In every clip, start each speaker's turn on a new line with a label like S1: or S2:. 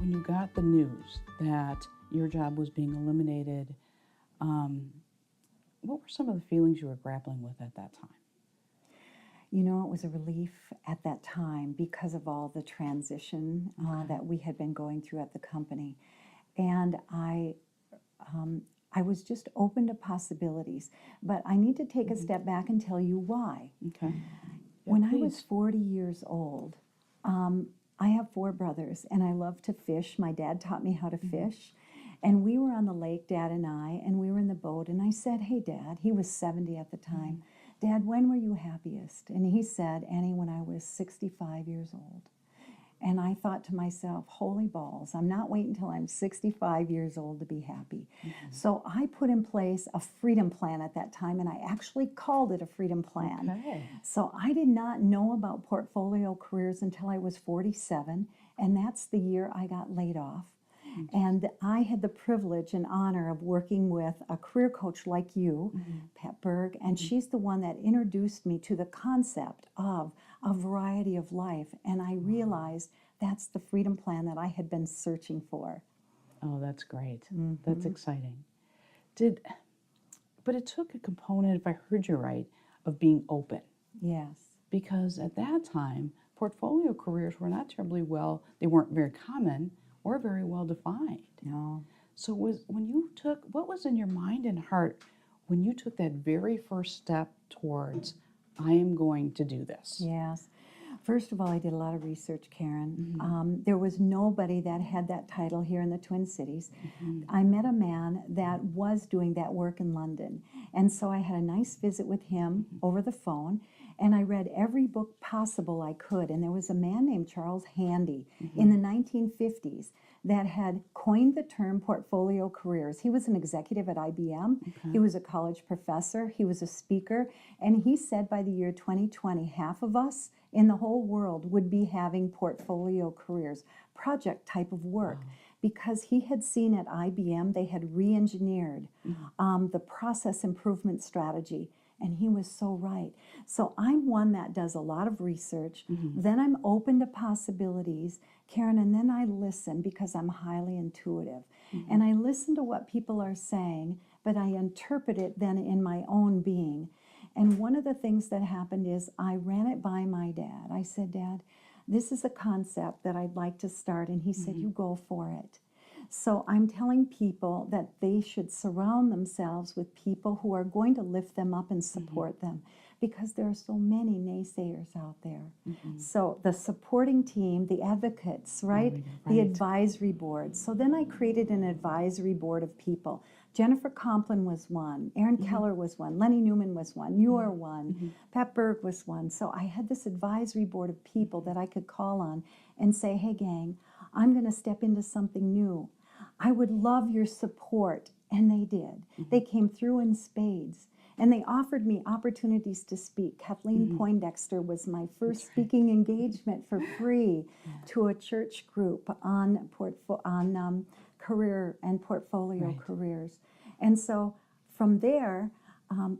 S1: when you got the news that your job was being eliminated, what were some of the feelings you were grappling with at that time?
S2: You know, it was a relief at that time because of all the transition that we had been going through at the company. And I was just open to possibilities. But I need to take a step back and tell you why.
S1: Okay.
S2: When I was 40 years old, I have 4 brothers, and I love to fish. My dad taught me how to fish. And we were on the lake, Dad and I, and we were in the boat. And I said, hey, Dad, he was 70 at the time. Dad, when were you happiest? And he said, Annie, when I was 65 years old. And I thought to myself, holy balls, I'm not waiting until I'm 65 years old to be happy. So I put in place a freedom plan at that time, and I actually called it a freedom plan.
S1: Okay.
S2: So I did not know about portfolio careers until I was 47, and that's the year I got laid off. And I had the privilege and honor of working with a career coach like you, Pat Berg, and she's the one that introduced me to the concept of a variety of life. And I realized that's the freedom plan that I had been searching for.
S1: Oh, that's great. That's exciting. But it took a component, if I heard you right, of being open.
S2: Yes.
S1: Because at that time, portfolio careers were not terribly well, they weren't very common or very well defined.
S2: No.
S1: So what was in your mind and heart when you took that very first step towards, I am going to do this?
S2: Yes. First of all, I did a lot of research, Karen. There was nobody that had that title here in the Twin Cities. I met a man that was doing that work in London. And so I had a nice visit with him over the phone. And I read every book possible I could. And there was a man named Charles Handy in the 1950s that had coined the term portfolio careers. He was an executive at IBM. He was a college professor. He was a speaker. And he said by the year 2020, half of us in the whole world would be having portfolio careers, project type of work. Because he had seen at IBM, they had re-engineered the process improvement strategy. And he was so right. So I'm one that does a lot of research. Then I'm open to possibilities, Karen, and then I listen because I'm highly intuitive. And I listen to what people are saying, but I interpret it then in my own being. And one of the things that happened is I ran it by my dad. I said, Dad, this is a concept that I'd like to start. And he said, you go for it. So I'm telling people that they should surround themselves with people who are going to lift them up and support them, because there are so many naysayers out there. So the supporting team, the advocates, right? The advisory board. So then I created an advisory board of people. Jennifer Complin was one. Aaron Keller was one. Lenny Newman was one. You are one. Pat Berg was one. So I had this advisory board of people that I could call on and say, hey, gang, I'm going to step into something new. I would love your support. And they did. They came through in spades. And they offered me opportunities to speak. Kathleen Poindexter was my first speaking engagement for free to a church group on career and portfolio careers. And so from there,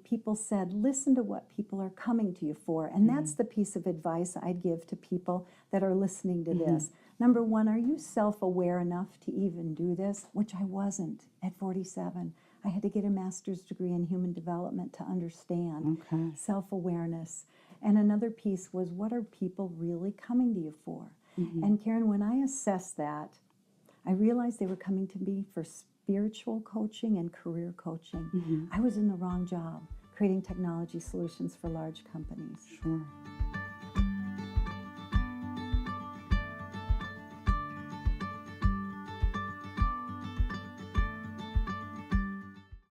S2: people said, listen to what people are coming to you for. And that's the piece of advice I'd give to people that are listening to this. Number one, are you self-aware enough to even do this? Which I wasn't at 47. I had to get a master's degree in human development to understand self-awareness. And another piece was, what are people really coming to you for? And Karen, when I assessed that, I realized they were coming to me for spiritual coaching and career coaching. I was in the wrong job, creating technology solutions for large companies.
S1: Sure.